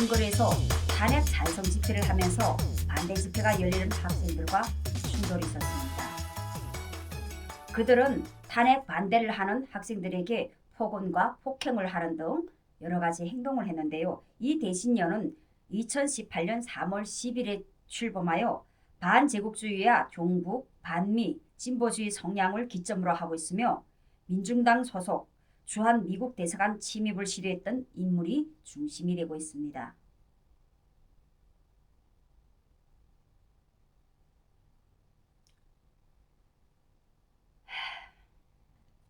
원거리에서 탄핵 찬성 집회를 하면서 반대 집회가 열리는 학생들과 충돌이 있었습니다. 그들은 탄핵 반대를 하는 학생들에게 폭언과 폭행을 하는 등 여러 가지 행동을 했는데요. 이 대신녀는 2018년 3월 10일에 출범하여 반제국주의와 종북, 반미, 진보주의 성향을 기점으로 하고 있으며 민중당 소속 주한 미국 대사관 침입을 시도했던 인물이 중심이 되고 있습니다.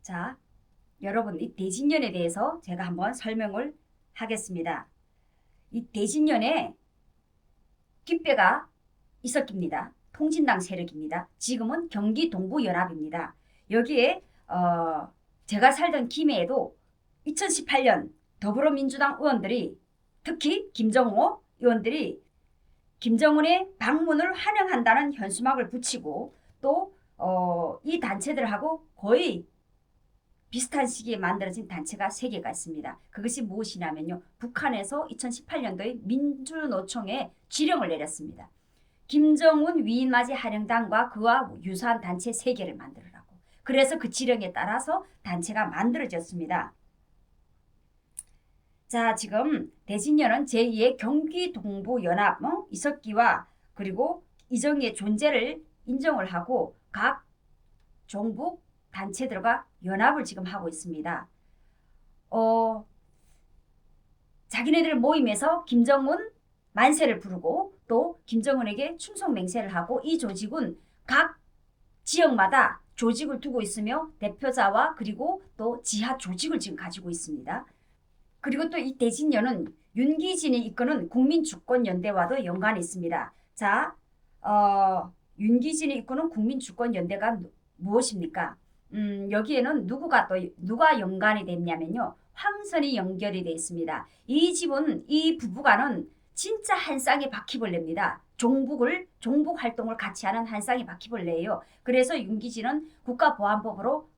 자, 여러분 이 대진년에 대해서 제가 한번 설명을 하겠습니다. 이 대진년에 뒷배가 있었깁니다. 통진당 세력입니다. 지금은 경기 동부연합입니다. 여기에 제가 살던 김해에도 2018년 더불어민주당 의원들이 특히 김정호 의원들이 김정은의 방문을 환영한다는 현수막을 붙이고 또 이 단체들하고 거의 비슷한 시기에 만들어진 단체가 3개가 있습니다. 그것이 무엇이냐면요. 북한에서 2018년도에 민주노총에 지령을 내렸습니다. 김정은 위인맞이 한영당과 그와 유사한 단체 3개를 만들으라고. 그래서 그 지령에 따라서 단체가 만들어졌습니다. 자, 지금 대진년은 제2의 경기동부연합 이석기와 그리고 이정희의 존재를 인정을 하고 각 종북 단체들과 연합을 지금 하고 있습니다. 자기네들 모임에서 김정은 만세를 부르고 또 김정은에게 충성 맹세를 하고 이 조직은 각 지역마다 조직을 두고 있으며 대표자와 그리고 또 지하 조직을 지금 가지고 있습니다. 그리고 또 이 대진년은 윤기진이 이끄는 국민주권연대와도 연관이 있습니다. 자, 윤기진이 이끄는 국민주권연대가 무엇입니까? 여기에는 누가 연관이 됐냐면요. 황선이 연결이 되어 있습니다. 이 집은 이 부부가는 진짜 한 쌍의 바퀴벌레입니다. 종북 활동을 같이 하는 한 쌍의 바퀴벌레예요. 그래서 윤기진은 국가보안법으로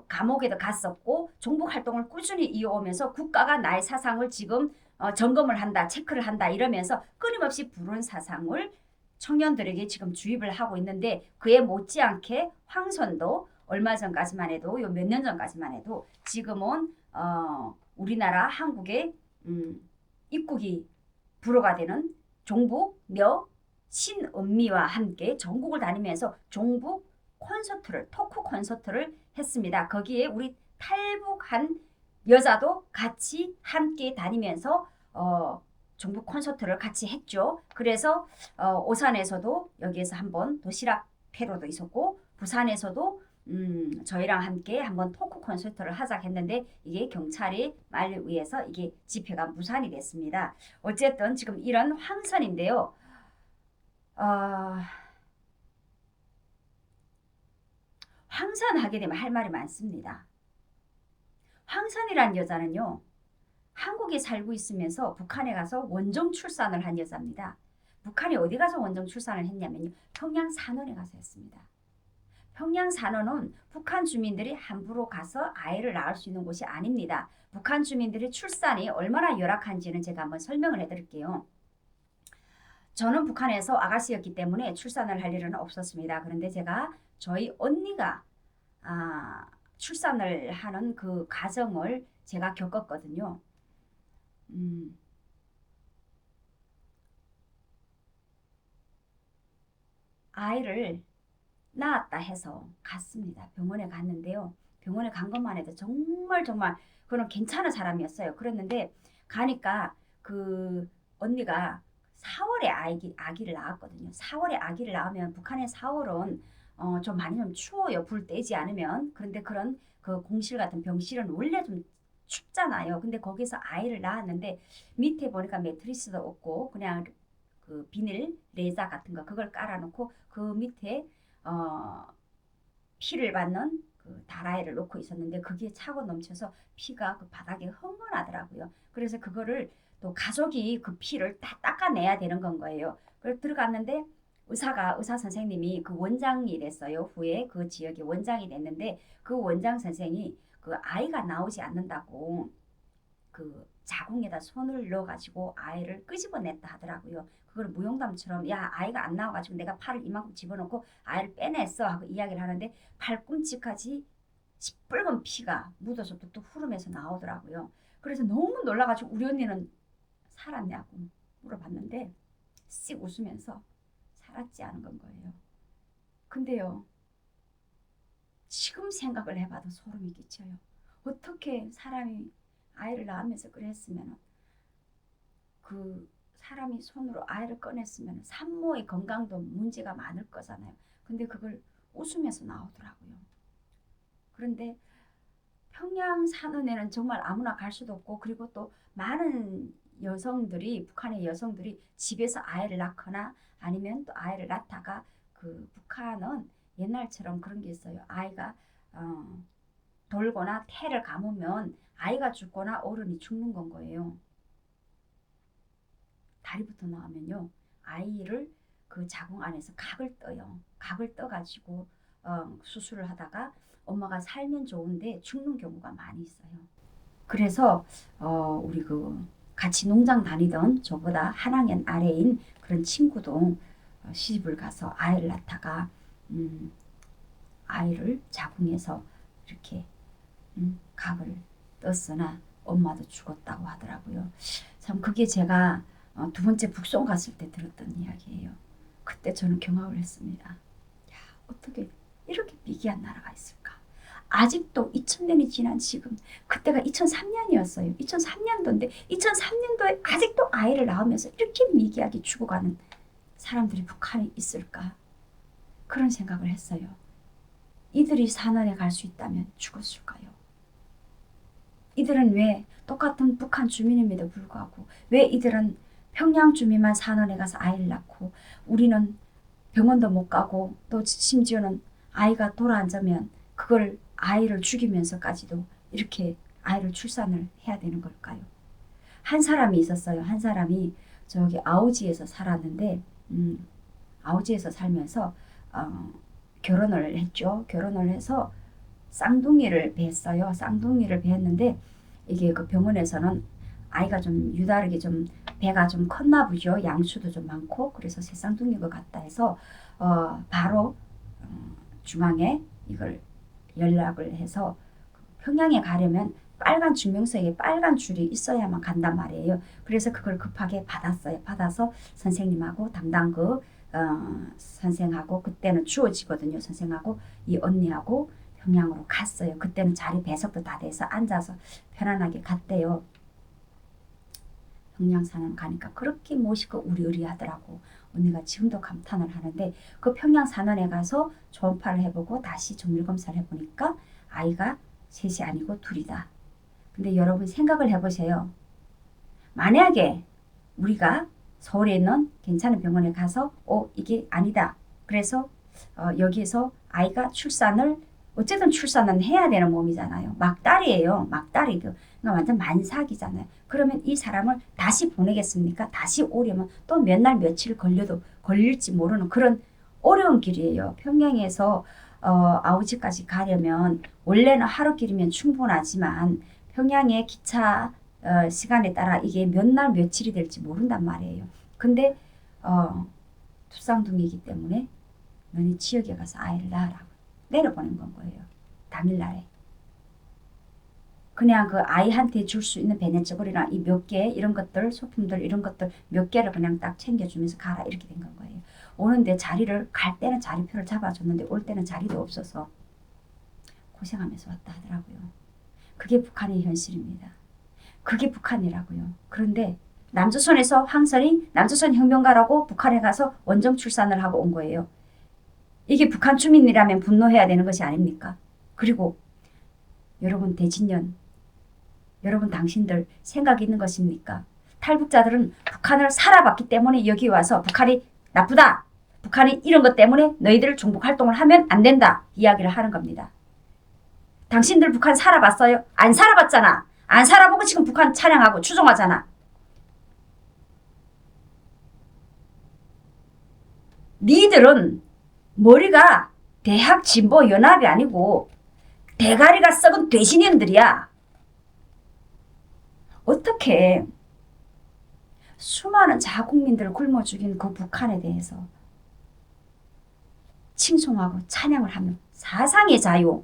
감옥에도 갔었고 종북 활동을 꾸준히 이어오면서 국가가 나의 사상을 지금 점검을 한다, 체크를 한다 이러면서 끊임없이 불운 사상을 청년들에게 지금 주입을 하고 있는데 그에 못지않게 황선도 얼마 전까지만 해도 몇 년 전까지만 해도 지금은 우리나라 한국의 입국이 불허가 되는 종북 신은미와 함께 전국을 다니면서 종북 토크 콘서트를 했습니다. 거기에 우리 탈북한 여자도 같이 함께 다니면서 종북 콘서트를 같이 했죠. 그래서 오산에서도 여기에서 한번 도시락 패로도 있었고 부산에서도 저희랑 함께 한번 토크 콘서트를 하자 했는데 이게 경찰이 말에 의해서 이게 집회가 무산이 됐습니다. 어쨌든 지금 이런 황선인데요. 황선하게 되면 할 말이 많습니다. 황선이란 여자는요. 한국에 살고 있으면서 북한에 가서 원정 출산을 한 여자입니다. 북한에 어디 가서 원정 출산을 했냐면요. 평양 산원에 가서 했습니다. 평양 산원은 북한 주민들이 함부로 가서 아이를 낳을 수 있는 곳이 아닙니다. 북한 주민들의 출산이 얼마나 열악한지는 제가 한번 설명을 해드릴게요. 저는 북한에서 아가씨였기 때문에 출산을 할 일은 없었습니다. 그런데 제가 저희 언니가 출산을 하는 그 과정을 제가 겪었거든요. 아이를 낳았다 해서 갔습니다. 병원에 갔는데요. 병원에 간 것만 해도 정말 그런 괜찮은 사람이었어요. 그랬는데 가니까 그 언니가 4월에 아기를 낳았거든요. 4월에 아기를 낳으면 북한의 4월은 좀 많이 좀 추워요. 불 떼지 않으면. 그런데 그런 그 공실 같은 병실은 원래 좀 춥잖아요. 근데 거기서 아이를 낳았는데 밑에 보니까 매트리스도 없고 그냥 그 비닐 레자 같은 거 그걸 깔아놓고 그 밑에 피를 받는 그 다라이를 놓고 있었는데 그게 차고 넘쳐서 피가 그 바닥에 흥건하더라고요. 그래서 그거를 또 가족이 그 피를 다 닦아내야 되는 건 거예요. 그래서 들어갔는데 의사 선생님이 그 원장이 됐어요. 후에 그 지역의 원장이 됐는데 그 원장 선생이 그 아이가 나오지 않는다고 그 자궁에다 손을 넣어가지고 아이를 끄집어냈다 하더라고요. 그걸 무용담처럼 야 아이가 안 나와가지고 내가 팔을 이만큼 집어넣고 아이를 빼냈어 하고 이야기를 하는데 팔꿈치까지 시뻘건 피가 묻어서 뚝뚝 흐르면서 나오더라고요. 그래서 너무 놀라가지고 우리 언니는 살았냐고 물어봤는데 씩 웃으면서 살았지 않은 건 거예요. 근데요, 지금 생각을 해봐도 소름이 끼쳐요. 어떻게 사람이 아이를 낳으면서 그랬으면 그 사람이 손으로 아이를 꺼냈으면 산모의 건강도 문제가 많을 거잖아요. 근데 그걸 웃으면서 나오더라고요. 그런데 평양산원에는 정말 아무나 갈 수도 없고 그리고 또 많은 여성들이 북한의 여성들이 집에서 아이를 낳거나 아니면 또 아이를 낳다가 그 북한은 옛날처럼 그런 게 있어요. 아이가 돌거나 태를 감으면 아이가 죽거나 어른이 죽는 건 거예요. 다리부터 나오면요. 아이를 그 자궁 안에서 각을 떠요. 각을 떠가지고 수술을 하다가 엄마가 살면 좋은데 죽는 경우가 많이 있어요. 그래서 우리 그 같이 농장 다니던 저보다 한 학년 아래인 그런 친구도 시집을 가서 아이를 낳다가 아이를 자궁에서 이렇게 각을 떴으나 엄마도 죽었다고 하더라고요. 참 그게 제가 두 번째 북송 갔을 때 들었던 이야기예요. 그때 저는 경악을 했습니다. 야, 어떻게 이렇게 미개한 나라가 있을까? 아직도 2000년이 지난 지금, 그때가 2003년이었어요. 2003년도인데 2003년도에 아직도 아이를 낳으면서 이렇게 미개하게 죽어가는 사람들이 북한에 있을까? 그런 생각을 했어요. 이들이 산원에 갈 수 있다면 죽었을까요? 이들은 왜 똑같은 북한 주민임에도 불구하고 왜 이들은 평양 주민만 산원에 가서 아이를 낳고 우리는 병원도 못 가고 또 심지어는 아이가 돌아앉으면 그걸 아이를 죽이면서까지도 이렇게 아이를 출산을 해야 되는 걸까요? 한 사람이 있었어요. 한 사람이 저기 아우지에서 살았는데 아우지에서 살면서 결혼을 했죠. 결혼을 해서 쌍둥이를 뱄어요. 쌍둥이를 뱄는데 이게 그 병원에서는 아이가 좀 유다르게 좀 배가 좀 컸나 보죠. 양수도 좀 많고 그래서 새 쌍둥이인 것 같다 해서 바로 중앙에 이걸 연락을 해서 평양에 가려면 빨간 증명서에 빨간 줄이 있어야만 간단 말이에요. 그래서 그걸 급하게 받았어요. 받아서 선생님하고 담당 그 선생하고 그때는 주어지거든요. 선생하고 이 언니하고 평양으로 갔어요. 그때는 자리 배석도 다 돼서 앉아서 편안하게 갔대요. 평양산원 가니까 그렇게 멋있고 우리우리하더라고. 언니가 지금도 감탄을 하는데 그 평양산원에 가서 초음파를 해보고 다시 정밀검사를 해보니까 아이가 셋이 아니고 둘이다. 근데 여러분 생각을 해보세요. 만약에 우리가 서울에 있는 괜찮은 병원에 가서 이게 아니다. 그래서 여기에서 아이가 출산을 어쨌든 출산은 해야 되는 몸이잖아요. 막달이에요. 막달이고 그러니까 완전 만삭이잖아요. 그러면 이 사람을 다시 보내겠습니까? 다시 오려면 또 몇 날 며칠 걸릴지 모르는 그런 어려운 길이에요. 평양에서 아우지까지 가려면 원래는 하루길이면 충분하지만 평양의 기차 시간에 따라 이게 몇 날 며칠이 될지 모른단 말이에요. 근데 두쌍둥이이기 때문에 너네 지역에 가서 아이를 낳으라고 내려보낸 건 거예요. 당일날에. 그냥 그 아이한테 줄 수 있는 베네쩌고리나 이 몇 개 이런 것들 소품들 이런 것들 몇 개를 그냥 딱 챙겨주면서 가라 이렇게 된 건 거예요. 오는데 자리를 갈 때는 자리표를 잡아줬는데 올 때는 자리도 없어서 고생하면서 왔다 하더라고요. 그게 북한의 현실입니다. 그게 북한이라고요. 그런데 남조선에서 황선이 남조선 혁명가라고 북한에 가서 원정 출산을 하고 온 거예요. 이게 북한 주민이라면 분노해야 되는 것이 아닙니까? 그리고 여러분 대진년 여러분 당신들 생각이 있는 것입니까? 탈북자들은 북한을 살아봤기 때문에 여기 와서 북한이 나쁘다. 북한이 이런 것 때문에 너희들 종북 활동을 하면 안 된다. 이야기를 하는 겁니다. 당신들 북한 살아봤어요? 안 살아봤잖아. 안 살아보고 지금 북한 찬양하고 추종하잖아. 니들은 머리가 대학 진보 연합이 아니고 대가리가 썩은 돼지년들이야. 어떻게 수많은 자국민들을 굶어 죽인 그 북한에 대해서 칭송하고 찬양을 하면 사상의 자유,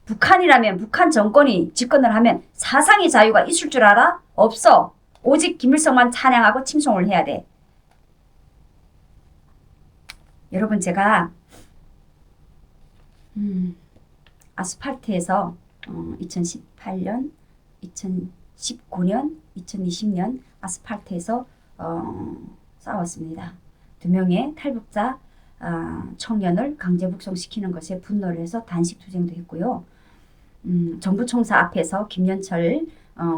북한이라면 북한 정권이 집권을 하면 사상의 자유가 있을 줄 알아? 없어. 오직 김일성만 찬양하고 칭송을 해야 돼. 여러분 제가 아스팔트에서 2018년, 2019년, 2020년 아스팔트에서 싸웠습니다. 2명의 탈북자 청년을 강제 북송시키는 것에 분노를 해서 단식 투쟁도 했고요. 정부 총사 앞에서 김연철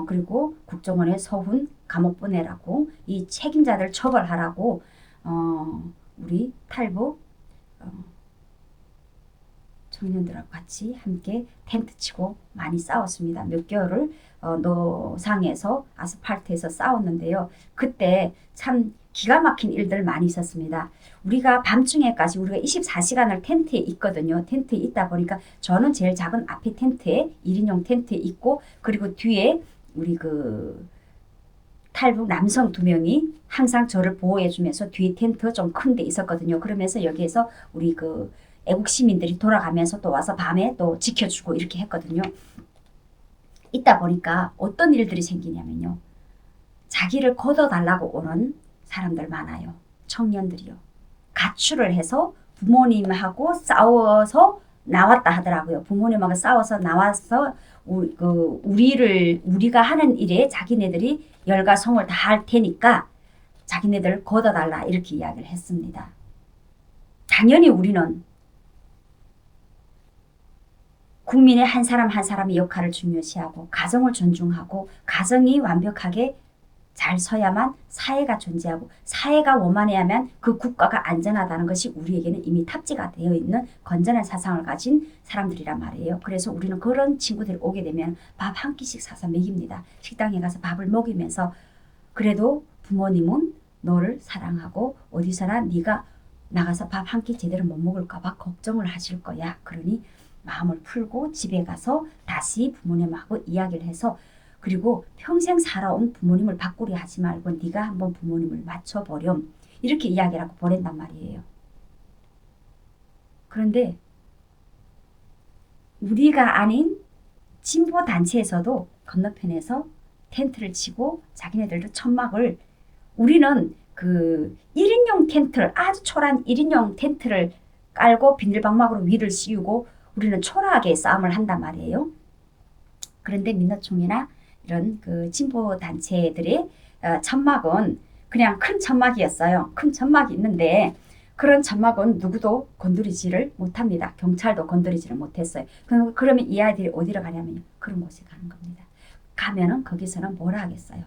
그리고 국정원의 서훈 감옥 보내라고 이 책임자들 처벌하라고 우리 탈북 청년들하고 같이 함께 텐트 치고 많이 싸웠습니다. 몇 개월을 노상에서 아스팔트에서 싸웠는데요. 그때 참 기가 막힌 일들 많이 있었습니다. 우리가 밤중에까지 우리가 24시간을 텐트에 있거든요. 텐트에 있다 보니까 저는 제일 작은 앞에 텐트에 1인용 텐트에 있고 그리고 뒤에 우리 그 탈북 남성 2명이 항상 저를 보호해 주면서 뒤에 텐트 좀 큰 데 있었거든요. 그러면서 여기에서 우리 그 애국 시민들이 돌아가면서 또 와서 밤에 또 지켜주고 이렇게 했거든요. 있다 보니까 어떤 일들이 생기냐면요. 자기를 걷어달라고 오는 사람들 많아요. 청년들이요. 가출을 해서 부모님하고 싸워서 나왔다 하더라고요. 부모님하고 싸워서 나와서 우리가 하는 일에 자기네들이 열과 성을 다 할 테니까 자기네들 걷어달라 이렇게 이야기를 했습니다. 당연히 우리는 국민의 한 사람 한 사람의 역할을 중요시하고 가정을 존중하고 가정이 완벽하게 잘 서야만 사회가 존재하고 사회가 원만해야만 그 국가가 안전하다는 것이 우리에게는 이미 탑재가 되어 있는 건전한 사상을 가진 사람들이란 말이에요. 그래서 우리는 그런 친구들이 오게 되면 밥 한 끼씩 사서 먹입니다. 식당에 가서 밥을 먹이면서 그래도 부모님은 너를 사랑하고 어디서나 네가 나가서 밥 한 끼 제대로 못 먹을까 봐 걱정을 하실 거야. 그러니 마음을 풀고 집에 가서 다시 부모님하고 이야기를 해서 그리고 평생 살아온 부모님을 바꾸려 하지 말고 네가 한번 부모님을 맞춰보렴. 이렇게 이야기를 하고 보낸단 말이에요. 그런데 우리가 아닌 진보 단체에서도 건너편에서 텐트를 치고 자기네들도 천막을 우리는 그 1인용 텐트를 아주 초라한 1인용 텐트를 깔고 비닐방막으로 위를 씌우고 우리는 초라하게 싸움을 한단 말이에요. 그런데 민노총이나 이런 그 진보 단체들의 천막은 그냥 큰 천막이었어요. 큰 천막이 있는데 그런 천막은 누구도 건드리지를 못합니다. 경찰도 건드리지를 못했어요. 그러면 이 아이들이 어디로 가냐면 그런 곳에 가는 겁니다. 가면은 거기서는 뭐라 하겠어요?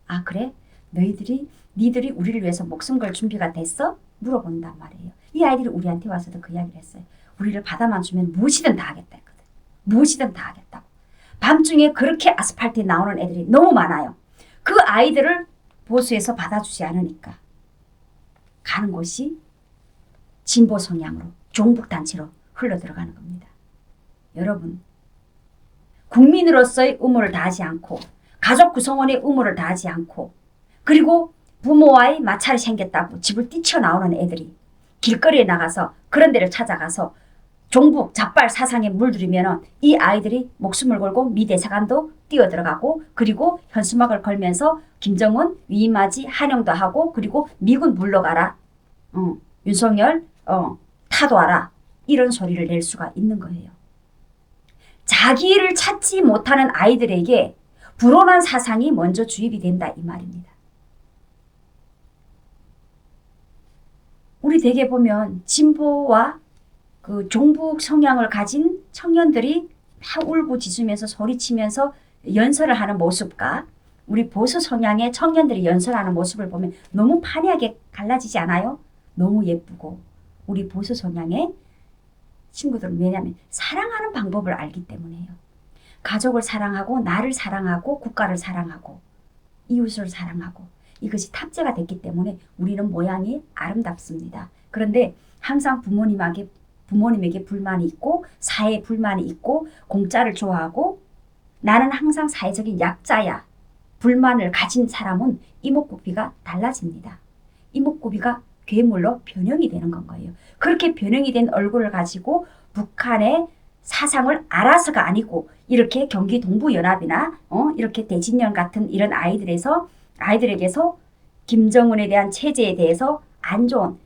아 그래? 니들이 우리를 위해서 목숨 걸 준비가 됐어? 물어본단 말이에요. 이 아이들이 우리한테 와서도 그 이야기를 했어요. 우리를 받아만 주면 무엇이든 다 하겠다 했거든. 무엇이든 다 하겠다고. 밤중에 그렇게 아스팔트에 나오는 애들이 너무 많아요. 그 아이들을 보수해서 받아주지 않으니까 가는 곳이 진보 성향으로 종북단체로 흘러들어가는 겁니다. 여러분 국민으로서의 의무를 다하지 않고 가족 구성원의 의무를 다하지 않고 그리고 부모와의 마찰이 생겼다고 집을 뛰쳐나오는 애들이 길거리에 나가서 그런 데를 찾아가서 종북 잡발 사상에 물들이면 이 아이들이 목숨을 걸고 미 대사관도 뛰어들어가고 그리고 현수막을 걸면서 김정은 위임하지 한영도 하고 그리고 미군 물러가라. 윤석열 타도하라. 이런 소리를 낼 수가 있는 거예요. 자기를 찾지 못하는 아이들에게 불온한 사상이 먼저 주입이 된다 이 말입니다. 우리 대개 보면 진보와 그 종북 성향을 가진 청년들이 막 울고짖으면서 소리치면서 연설을 하는 모습과 우리 보수 성향의 청년들이 연설하는 모습을 보면 너무 판이하게 갈라지지 않아요? 너무 예쁘고 우리 보수 성향의 친구들은 왜냐하면 사랑하는 방법을 알기 때문에요. 가족을 사랑하고 나를 사랑하고 국가를 사랑하고 이웃을 사랑하고 이것이 탑재가 됐기 때문에 우리는 모양이 아름답습니다. 그런데 항상 부모님에게 불만이 있고 사회에 불만이 있고 공짜를 좋아하고 나는 항상 사회적인 약자야. 불만을 가진 사람은 이목구비가 달라집니다. 이목구비가 괴물로 변형이 되는 건 거예요. 그렇게 변형이 된 얼굴을 가지고 북한의 사상을 알아서가 아니고 이렇게 경기 동부연합이나 이렇게 대진련 같은 이런 아이들에게서 김정은에 대한 체제에 대해서 안 좋은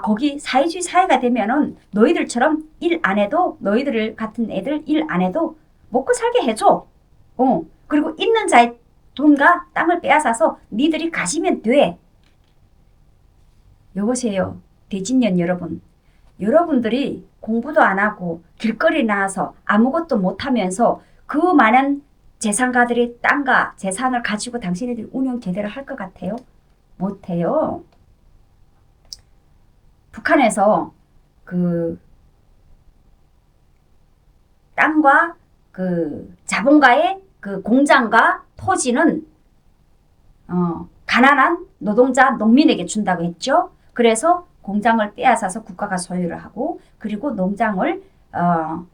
거기 사회주의 사회가 되면은 너희들처럼 일 안 해도 너희들 같은 애들 일 안 해도 먹고 살게 해줘. 그리고 있는 자의 돈과 땅을 빼앗아서 니들이 가시면 돼. 여보세요. 대진년 여러분. 여러분들이 공부도 안 하고 길거리에 나와서 아무것도 못하면서 그 많은 재산가들의 땅과 재산을 가지고 당신네들이 운영 제대로 할 것 같아요? 못해요. 북한에서 그 땅과 그 자본가의 그 공장과 토지는 가난한 노동자 농민에게 준다고 했죠. 그래서 공장을 빼앗아서 국가가 소유를 하고 그리고 농장을 그러니까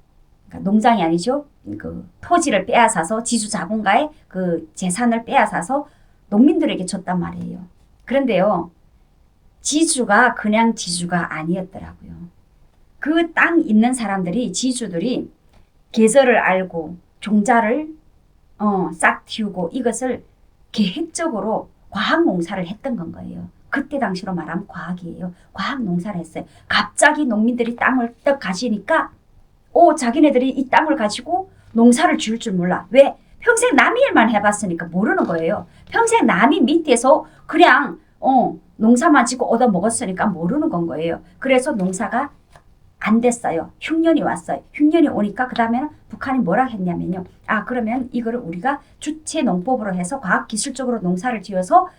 농장이 아니죠. 그 토지를 빼앗아서 지주 자본가의 그 재산을 빼앗아서 농민들에게 줬단 말이에요. 그런데요. 지주가 그냥 지주가 아니었더라고요. 그 땅 있는 사람들이 지주들이 계절을 알고 종자를 싹 틔우고 이것을 계획적으로 과학 농사를 했던 건 거예요. 그때 당시로 말하면 과학이에요. 과학 농사를 했어요. 갑자기 농민들이 땅을 떡 가지니까 자기네들이 이 땅을 가지고 농사를 지을 줄 몰라. 왜? 평생 남의 일만 해봤으니까 모르는 거예요. 평생 남이 밑에서 그냥 농사만 짓고 얻어 먹었으니까 모르는 건 거예요. 그래서 농사가 안 됐어요. 흉년이 왔어요. 흉년이 오니까 그 다음에는 북한이 뭐라 했냐면요. 그러면 이거를 우리가 주체 농법으로 해서 과학기술적으로 농사를 지어서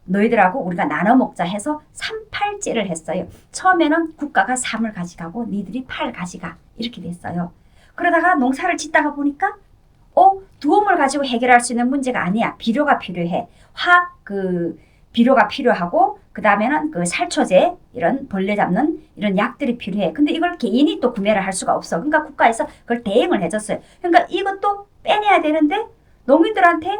너희들하고 우리가 나눠 먹자 해서 3·8제를 했어요. 처음에는 국가가 3을 가져가고 니들이 8 가져가 이렇게 됐어요. 그러다가 농사를 짓다가 보니까 두엄을 가지고 해결할 수 있는 문제가 아니야. 비료가 필요해. 비료가 필요하고 그 다음에는 그 살초제 이런 벌레 잡는 이런 약들이 필요해. 근데 이걸 개인이 또 구매를 할 수가 없어. 그러니까 국가에서 그걸 대행을 해줬어요. 그러니까 이것도 빼내야 되는데 농민들한테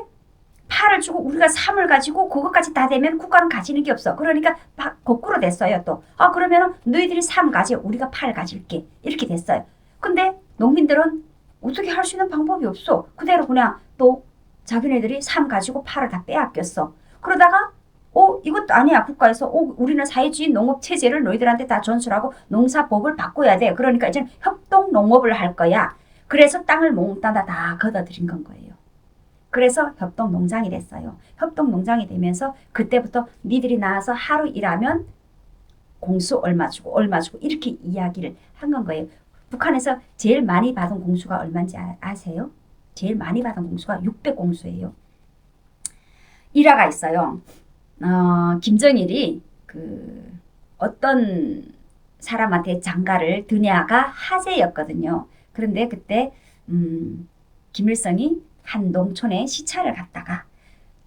8을 주고 우리가 3을 가지고 그것까지 다 되면 국가는 가지는 게 없어. 그러니까 거꾸로 됐어요. 또 그러면은 너희들이 3 가져 우리가 8 가질게 이렇게 됐어요. 근데 농민들은 어떻게 할 수 있는 방법이 없어. 그대로 그냥 또 자기네들이 3 가지고 8을 다 빼앗겼어. 그러다가 이것도 아니야. 국가에서 우리는 사회주의 농업 체제를 너희들한테 다 전수하고 농사법을 바꿔야 돼. 그러니까 이제는 협동 농업을 할 거야. 그래서 땅을 몽땅 다 걷어들인 건 거예요. 그래서 협동 농장이 됐어요. 협동 농장이 되면서 그때부터 니들이 나와서 하루 일하면 공수 얼마 주고 이렇게 이야기를 한 건 거예요. 북한에서 제일 많이 받은 공수가 얼마인지 아세요? 제일 많이 받은 공수가 600공수예요. 일화가 있어요. 김정일이 어떤 사람한테 장가를 드냐가 화제였거든요. 그런데 그때 김일성이 한 농촌에 시찰을 갔다가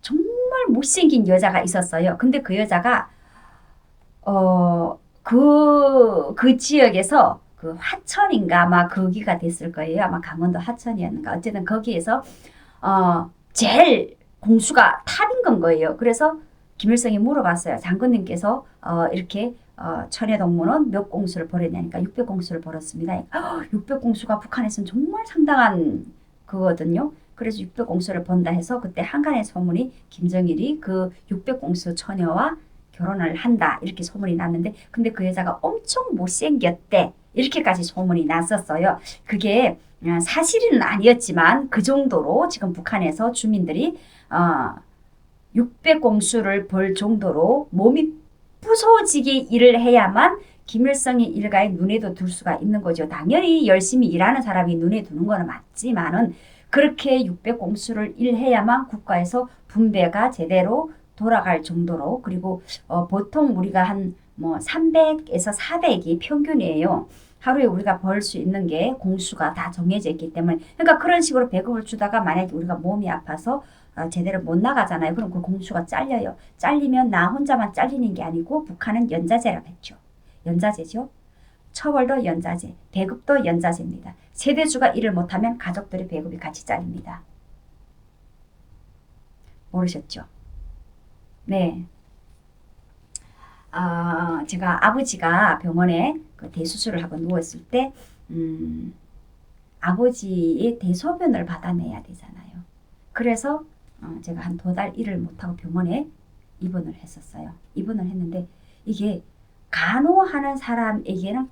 정말 못생긴 여자가 있었어요. 근데 그 여자가 그 지역에서 그 화천인가 아마 거기가 됐을 거예요. 아마 강원도 화천이었는가. 어쨌든 거기에서 제일 공수가 탑인 건 거예요. 그래서 김일성이 물어봤어요. 장군님께서 이렇게 천해동문은 몇 공수를 벌였냐니까 600공수를 벌었습니다. 600공수가 북한에서는 정말 상당한 그거거든요. 그래서 600공수를 번다 해서 그때 한간의 소문이 김정일이 그 600공수 처녀와 결혼을 한다 이렇게 소문이 났는데 근데 그 여자가 엄청 못생겼대 이렇게까지 소문이 났었어요. 그게 사실은 아니었지만 그 정도로 지금 북한에서 주민들이 600공수를 벌 정도로 몸이 부서지게 일을 해야만 김일성의 일가에 눈에도 둘 수가 있는 거죠. 당연히 열심히 일하는 사람이 눈에 두는 거는 맞지만은 그렇게 600공수를 일해야만 국가에서 분배가 제대로 돌아갈 정도로 그리고 보통 우리가 한 300에서 400이 평균이에요. 하루에 우리가 벌 수 있는 게 공수가 다 정해져 있기 때문에 그러니까 그런 식으로 배급을 주다가 만약에 우리가 몸이 아파서 제대로 못 나가잖아요. 그럼 그 공수가 잘려요. 잘리면 나 혼자만 잘리는 게 아니고 북한은 연자제라고 했죠. 연자제죠. 처벌도 연자제, 배급도 연자제입니다. 세대주가 일을 못하면 가족들의 배급이 같이 잘립니다. 모르셨죠? 네. 제가 아버지가 병원에 그 대수술을 하고 누웠을 때, 아버지의 대소변을 받아내야 되잖아요. 그래서 제가 한 2달 일을 못하고 병원에 입원을 했었어요. 입원을 했는데 이게 간호하는 사람에게는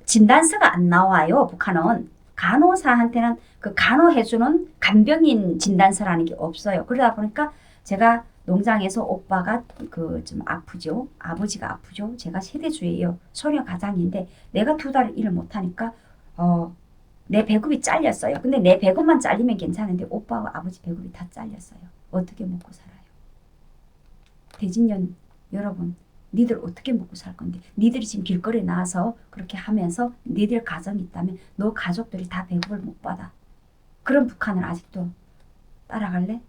진단서가 안 나와요. 북한은. 간호사한테는 그 간호해주는 간병인 진단서라는 게 없어요. 그러다 보니까 제가 농장에서 오빠가 그 좀 아프죠. 아버지가 아프죠. 제가 세대주예요. 소녀 가장인데 내가 2달 일을 못하니까 내 배급이 잘렸어요. 근데 내 배급만 잘리면 괜찮은데 오빠와 아버지 배급이 다 잘렸어요. 어떻게 먹고 살아요? 대진년 여러분, 니들 어떻게 먹고 살 건데? 니들이 지금 길거리에 나와서 그렇게 하면서 니들 가정이 있다면 너 가족들이 다 배급을 못 받아. 그런 북한을 아직도 따라갈래?